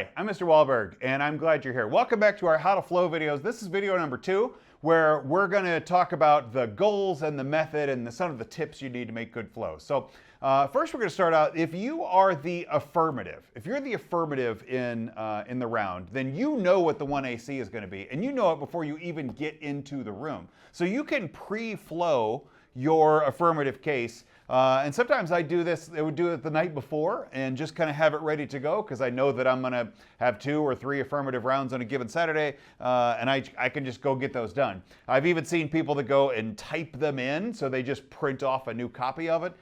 Hi, I'm Mr. Wahlberg, and I'm glad you're here. Welcome back to our How to Flow videos. This is video number 2, where we're going to talk about the goals and the method and some of the tips you need to make good flows. So first we're going to start out, if you are the affirmative, if you're the affirmative in the round, then you know what the 1AC is going to be, and you know it before you even get into the room. So you can pre-flow your affirmative case. And sometimes I do this, I would do it the night before and just kind of have it ready to go because I know that I'm going to have 2 or 3 affirmative rounds on a given Saturday, and I can just go get those done. I've even seen people that go and type them in, so they just print off a new copy of it.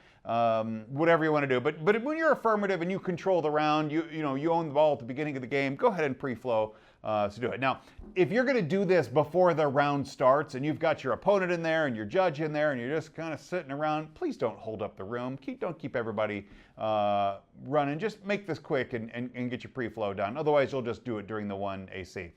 Whatever you want to do. But when you're affirmative and you control the round, you own the ball at the beginning of the game, go ahead and pre-flow to do it. Now, if you're going to do this before the round starts and you've got your opponent in there and your judge in there and you're just kind of sitting around, please don't hold up the room. Don't keep everybody running. Just make this quick and get your pre-flow done. Otherwise, you'll just do it during the 1AC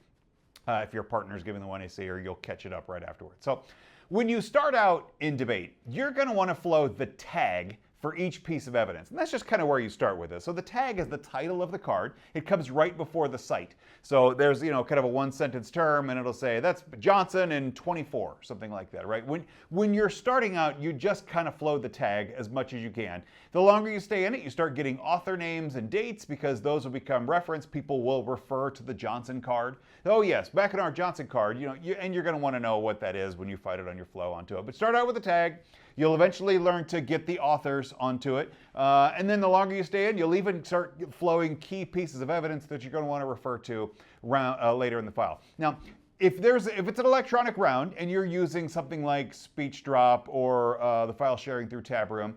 if your partner's giving the 1AC, or you'll catch it up right afterwards. So when you start out in debate, you're going to want to flow the tag for each piece of evidence. And that's just kind of where you start with this. So the tag is the title of the card. It comes right before the cite. So there's, kind of a 1-sentence term, and it'll say, that's Johnson in 24, something like that, right? When you're starting out, you just kind of flow the tag as much as you can. The longer you stay in it, you start getting author names and dates because those will become reference. People will refer to the Johnson card. Oh yes, back in our Johnson card, and you're going to want to know what that is when you fight it on your flow onto it. But start out with the tag. You'll eventually learn to get the authors onto it. And then the longer you stay in, you'll even start flowing key pieces of evidence that you're going to want to refer to later in the file. Now, if it's an electronic round and you're using something like SpeechDrop or the file sharing through Tabroom,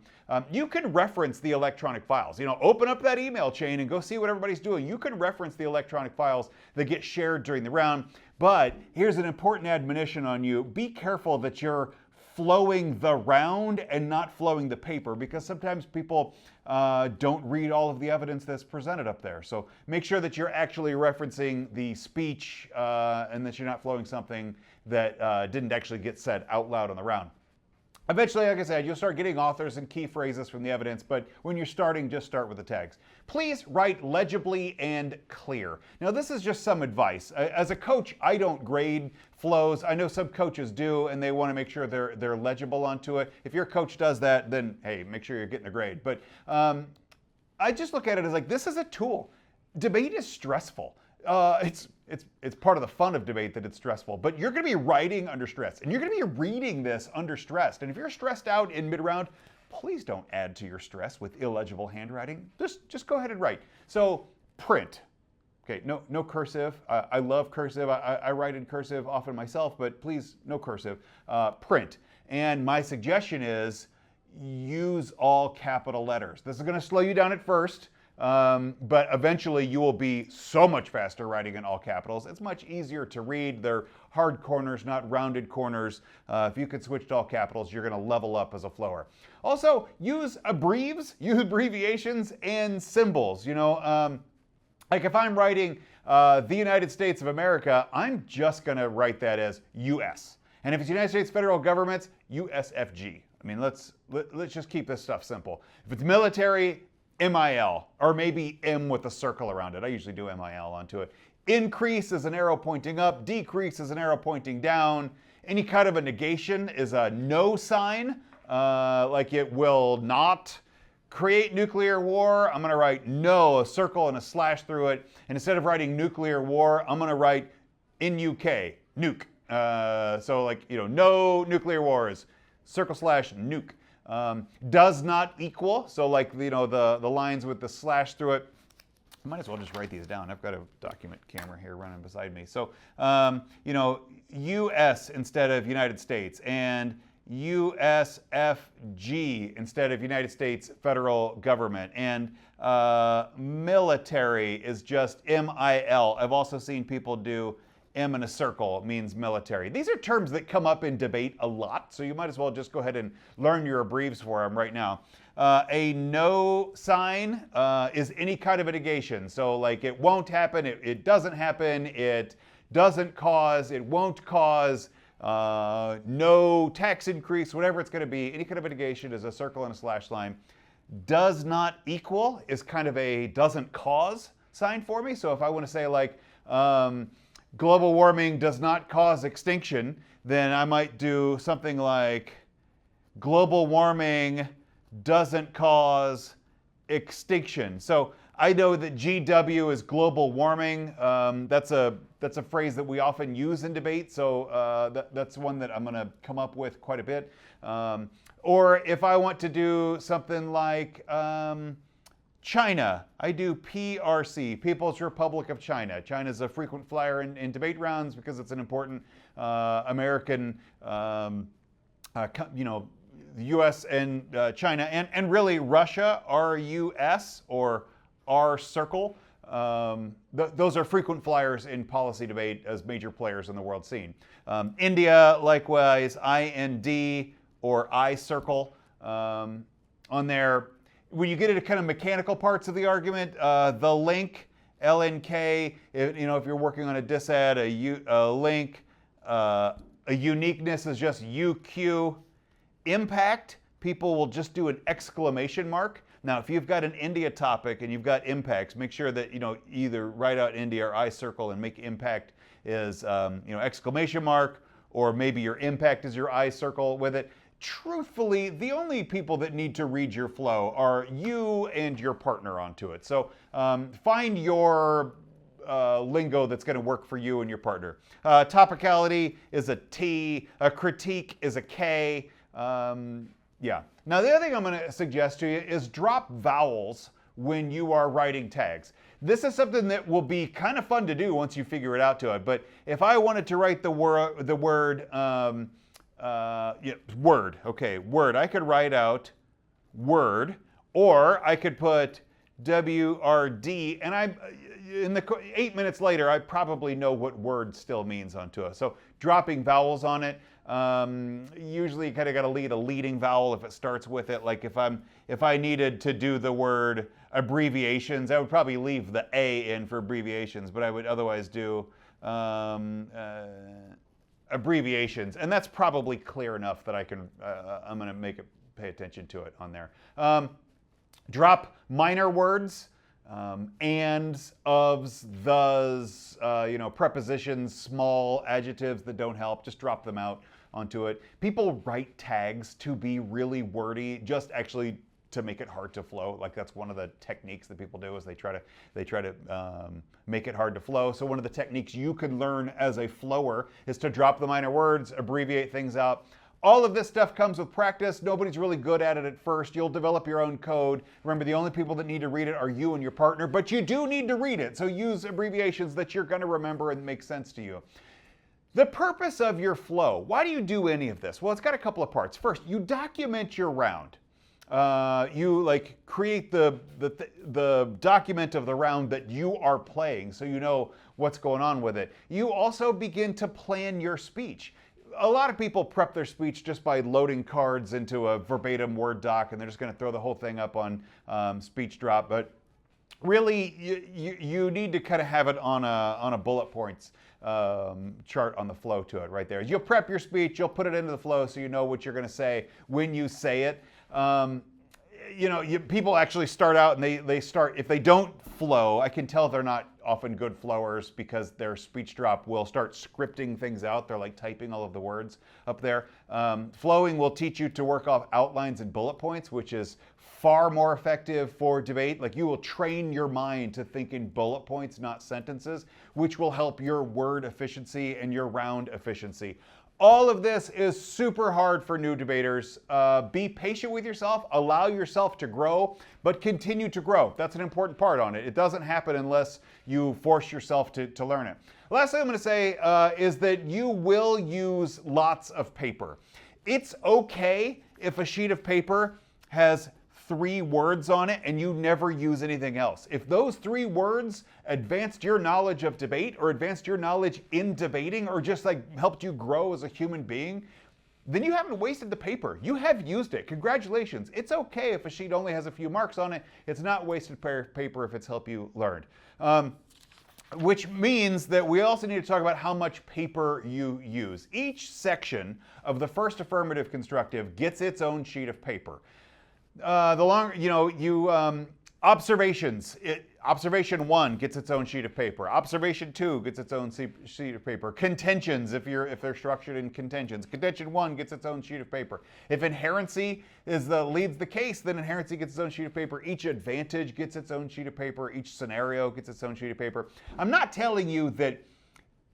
you can reference the electronic files. Open up that email chain and go see what everybody's doing. You can reference the electronic files that get shared during the round. But here's an important admonition on you. Be careful that you're flowing the round and not flowing the paper, because sometimes people don't read all of the evidence that's presented up there. So make sure that you're actually referencing the speech and that you're not flowing something that didn't actually get said out loud on the round. Eventually, like I said, you'll start getting authors and key phrases from the evidence, but when you're starting, just start with the tags. Please write legibly and clear. Now, this is just some advice. As a coach, I don't grade flows. I know some coaches do, and they want to make sure they're legible onto it. If your coach does that, then, hey, make sure you're getting a grade. But I just look at it as like, this is a tool. Debate is stressful. It's part of the fun of debate that it's stressful, but you're going to be writing under stress, and you're going to be reading this under stress. And if you're stressed out in mid-round, please don't add to your stress with illegible handwriting. Just go ahead and write. So print. Okay, no cursive. I love cursive. I write in cursive often myself, but please, no cursive. Print. And my suggestion is use all capital letters. This is going to slow you down at first. But eventually you will be so much faster writing in all capitals. It's much easier to read. They're hard corners, not rounded corners. If you could switch to all capitals, you're going to level up as a flower. Also, use abbreviations and symbols. Like if I'm writing the United States of America, I'm just going to write that as US. And if it's United States federal government, USFG. I mean, let's just keep this stuff simple. If it's military, MIL, or maybe M with a circle around it. I usually do MIL onto it. Increase is an arrow pointing up. Decrease is an arrow pointing down. Any kind of a negation is a no sign, like it will not create nuclear war. I'm going to write no, a circle and a slash through it. And instead of writing nuclear war, I'm going to write in UK, nuke. So no nuclear wars, circle slash nuke. Does not equal, so like the lines with the slash through it. I might as well just write these down. I've got a document camera here running beside me. So US instead of United States, and USFG instead of United States federal government, and military is just MIL. I've also seen people do M in a circle means military. These are terms that come up in debate a lot, so you might as well just go ahead and learn your abbreviations for them right now. A no sign is any kind of a negation. So like it won't happen, it doesn't happen, it doesn't cause, it won't cause, no tax increase, whatever it's going to be. Any kind of a negation is a circle and a slash line. Does not equal is kind of a doesn't cause. sign for me. So if I want to say like, global warming does not cause extinction, then I might do something like global warming doesn't cause extinction. So I know that GW is global warming. That's a phrase that we often use in debate. So that's one that I'm going to come up with quite a bit. Or if I want to do something like China, I do PRC, People's Republic of China. China is a frequent flyer in debate rounds because it's an important American, the U.S. and China, and really Russia, RUS or R Circle. Those are frequent flyers in policy debate as major players in the world scene. India, likewise, IND or I Circle on there. When you get into kind of mechanical parts of the argument, the link, LNK, if you're working on a disad, a link, a uniqueness is just UQ. Impact, people will just do an exclamation mark. Now, if you've got an India topic and you've got impacts, make sure that either write out India or I Circle and make impact is exclamation mark, or maybe your impact is your I Circle with it. Truthfully, the only people that need to read your flow are you and your partner onto it. So find your lingo that's going to work for you and your partner. Topicality is a T, a critique is a K. Yeah. Now, the other thing I'm going to suggest to you is drop vowels when you are writing tags. This is something that will be kind of fun to do once you figure it out to it. But if I wanted to write the word word, I could write out word, or I could put WRD, and in the 8 minutes later, I probably know what word still means onto it. So dropping vowels on it. Usually you kind of got to lead a leading vowel if it starts with it. Like if I needed to do the word abbreviations, I would probably leave the A in for abbreviations, but I would otherwise do abbreviations, and that's probably clear enough that I'm going to make it pay attention to it on there. Drop minor words, ands, ofs, thes, prepositions, small adjectives that don't help. Just drop them out onto it. People write tags to be really wordy, just actually to make it hard to flow. Like that's one of the techniques that people do is they try to make it hard to flow. So one of the techniques you could learn as a flower is to drop the minor words, abbreviate things out. All of this stuff comes with practice. Nobody's really good at it at first. You'll develop your own code. Remember, the only people that need to read it are you and your partner, but you do need to read it. So use abbreviations that you're going to remember and make sense to you. The purpose of your flow. Why do you do any of this? Well, it's got a couple of parts. First, you document your round. You create the document of the round that you are playing, so you know what's going on with it. You also begin to plan your speech. A lot of people prep their speech just by loading cards into a verbatim Word doc, and they're just going to throw the whole thing up on SpeechDrop. But really, you need to kind of have it on a bullet points chart on the flow to it right there. You'll prep your speech, you'll put it into the flow so you know what you're going to say when you say it. People actually start out and they start, if they don't flow, I can tell they're not often good flowers because their SpeechDrop will start scripting things out. They're like typing all of the words up there. Flowing will teach you to work off outlines and bullet points, which is far more effective for debate. Like you will train your mind to think in bullet points, not sentences, which will help your word efficiency and your round efficiency. All of this is super hard for new debaters. Be patient with yourself, allow yourself to grow, but continue to grow. That's an important part on it. It doesn't happen unless you force yourself to learn it. Last thing I'm going to say is that you will use lots of paper. It's okay if a sheet of paper has 3 words on it and you never use anything else. If those 3 words advanced your knowledge of debate or advanced your knowledge in debating or just helped you grow as a human being, then you haven't wasted the paper. You have used it. Congratulations. It's okay if a sheet only has a few marks on it. It's not wasted paper if it's helped you learn. Which means that we also need to talk about how much paper you use. Each section of the first affirmative constructive gets its own sheet of paper. The longer, observations. Observation 1 gets its own sheet of paper. Observation 2 gets its own sheet of paper. Contentions, if they're structured in contentions. Contention 1 gets its own sheet of paper. If inherency leads the case, then inherency gets its own sheet of paper. Each advantage gets its own sheet of paper. Each scenario gets its own sheet of paper. I'm not telling you that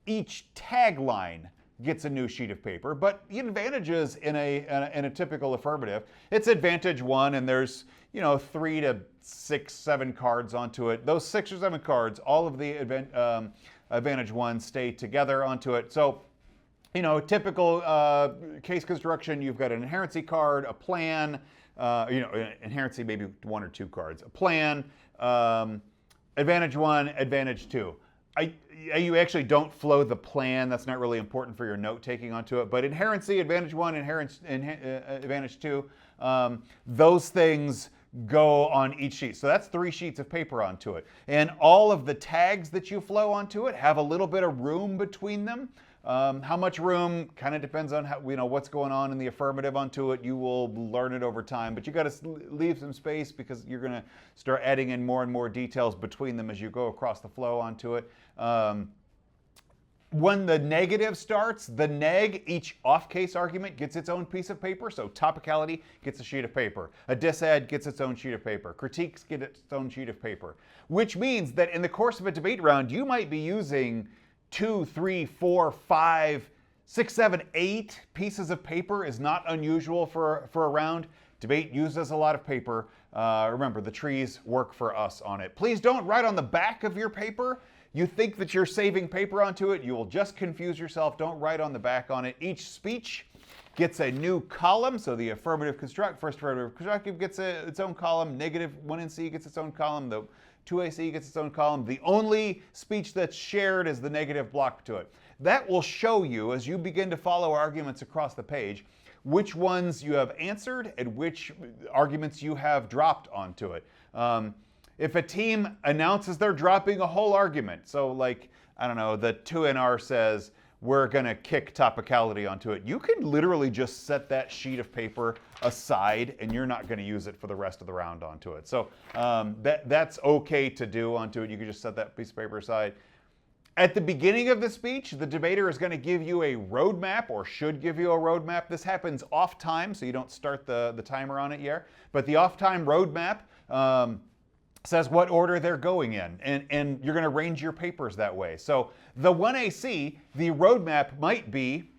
each tagline gets a new sheet of paper, but the advantages in a typical affirmative, it's advantage 1, and there's 3 to 6, 7 cards onto it. Those 6 or 7 cards, all of the advantage 1 stay together onto it. So, typical case construction, you've got an inherency card, a plan, inherency maybe 1 or 2 cards, a plan, advantage 1, advantage 2. You actually don't flow the plan. That's not really important for your note taking onto it. But inherency, advantage 1, advantage 2, those things go on each sheet. So that's 3 sheets of paper onto it. And all of the tags that you flow onto it have a little bit of room between them. How much room kind of depends on what's going on in the affirmative onto it. You will learn it over time, but you got to leave some space because you're going to start adding in more and more details between them as you go across the flow onto it. When the negative starts, the neg, each off-case argument gets its own piece of paper. So topicality gets a sheet of paper. A disad gets its own sheet of paper. Critiques get its own sheet of paper, which means that in the course of a debate round, you might be using 2, 3, 4, 5, 6, 7, 8 pieces of paper is not unusual for a round. Debate uses a lot of paper. Remember, the trees work for us on it. Please don't write on the back of your paper. You think that you're saving paper onto it, you will just confuse yourself. Don't write on the back on it. Each speech gets a new column. So the first affirmative constructive gets its own column. Negative 1NC gets its own column. The 2AC gets its own column. The only speech that's shared is the negative block to it. That will show you, as you begin to follow arguments across the page, which ones you have answered and which arguments you have dropped onto it. If a team announces they're dropping a whole argument, so like, I don't know, the 2NR says, we're going to kick topicality onto it, you can literally just set that sheet of paper aside and you're not going to use it for the rest of the round onto it. So that's okay to do onto it. You can just set that piece of paper aside. At the beginning of the speech, the debater is going to give you a roadmap, or should give you a roadmap. This happens off time, so you don't start the timer on it yet. But the off time roadmap says what order they're going in, and you're going to arrange your papers that way. So the 1AC, the roadmap might be,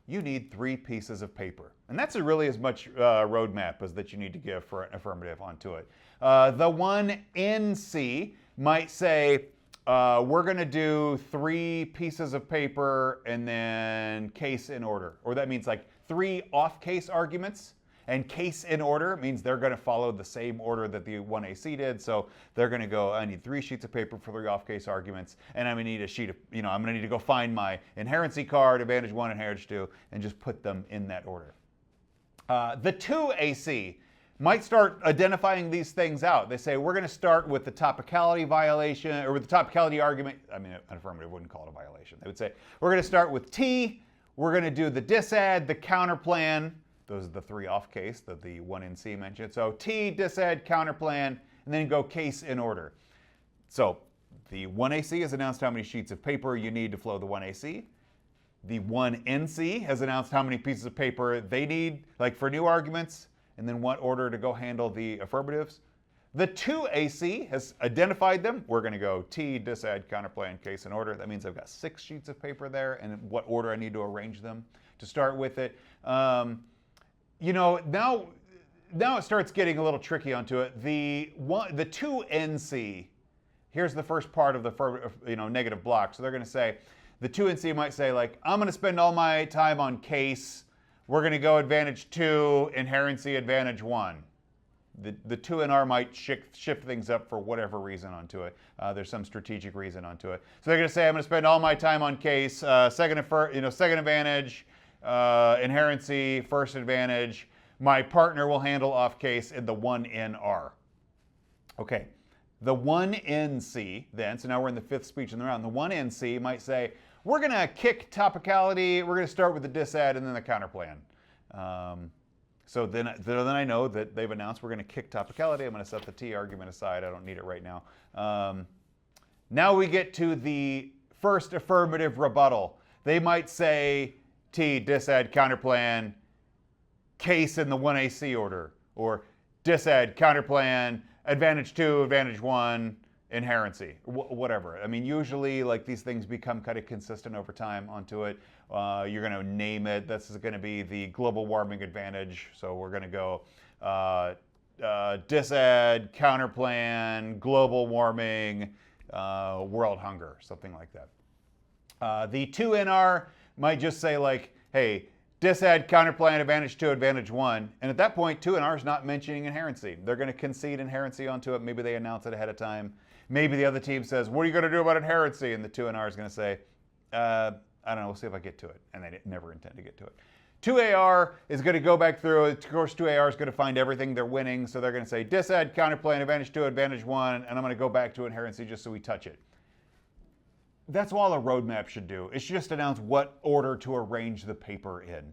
you need 3 pieces of paper. And that's really as much roadmap as that you need to give for an affirmative onto it. The 1NC might say, we're going to do 3 pieces of paper and then case in order. Or that means like 3 off-case arguments. And case in order means they're going to follow the same order that the 1AC did. So they're going to go, I need 3 sheets of paper for 3 off-case arguments, and I'm going to need a sheet of, I'm going to need to go find my inherency card, advantage 1, advantage 2, and just put them in that order. The 2AC might start identifying these things out. They say, we're going to start with the topicality violation, or with the topicality argument. I mean, an affirmative wouldn't call it a violation. They would say, we're going to start with T, we're going to do the disad, the counterplan. Those are the 3 off case that the 1NC mentioned. So T, disad, counterplan, and then go case in order. So the 1AC has announced how many sheets of paper you need to flow the 1AC. The 1NC has announced how many pieces of paper they need, like for new arguments, and then what order to go handle the affirmatives. The 2AC has identified them. We're going to go T, disad, counterplan, case in order. That means I've got 6 sheets of paper there, and what order I need to arrange them to start with it. Now it starts getting a little tricky onto it. The 2NC, here's the first part of the negative block. So they're going to say, the 2NC might say, like, I'm going to spend all my time on case. We're going to go advantage 2, inherency advantage 1. The 2NR might shift things up for whatever reason onto it. There's some strategic reason onto it. So they're going to say, I'm going to spend all my time on case, second advantage, inherency, first advantage. My partner will handle off case in the 1NR. Okay, the 1NC then, so now we're in the 5th speech in the round. The 1NC might say, we're going to kick topicality, we're going to start with the disad and then the counterplan. So then I know that they've announced we're going to kick topicality. I'm going to set the T argument aside. I don't need it right now. Now we get to the first affirmative rebuttal. They might say T, disadd, counterplan, case in the 1AC order, or disadd, counterplan, advantage 2, advantage 1, inherency, whatever. I mean, usually like these things become kind of consistent over time onto it. You're going to name it. This is going to be the global warming advantage. So we're going to go disadd, counterplan, global warming, world hunger, something like that. The 2NR might just say like, hey, disadd, counterplan, advantage 2, advantage 1. And at that point, 2NR is not mentioning inherency. They're going to concede inherency onto it. Maybe they announce it ahead of time. Maybe the other team says, what are you going to do about inherency? And the 2NR is going to say, I don't know, we'll see if I get to it. And they never intend to get to it. 2AR is going to go back through. Of course, 2AR is going to find everything they're winning. So they're going to say, disadd, counterplan, advantage 2, advantage 1. And I'm going to go back to inherency just so we touch it. That's all a roadmap should do. It should just announce what order to arrange the paper in.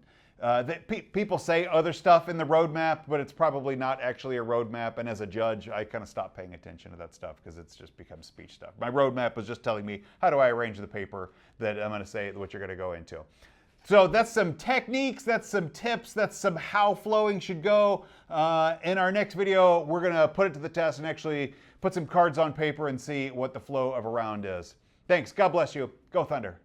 People say other stuff in the roadmap, but it's probably not actually a roadmap. And as a judge, I kind of stopped paying attention to that stuff because it's just become speech stuff. My roadmap was just telling me how do I arrange the paper that I'm going to say what you're going to go into. So that's some techniques, that's some tips, that's some how flowing should go. In our next video, we're going to put it to the test and actually put some cards on paper and see what the flow of a round is. Thanks. God bless you. Go Thunder.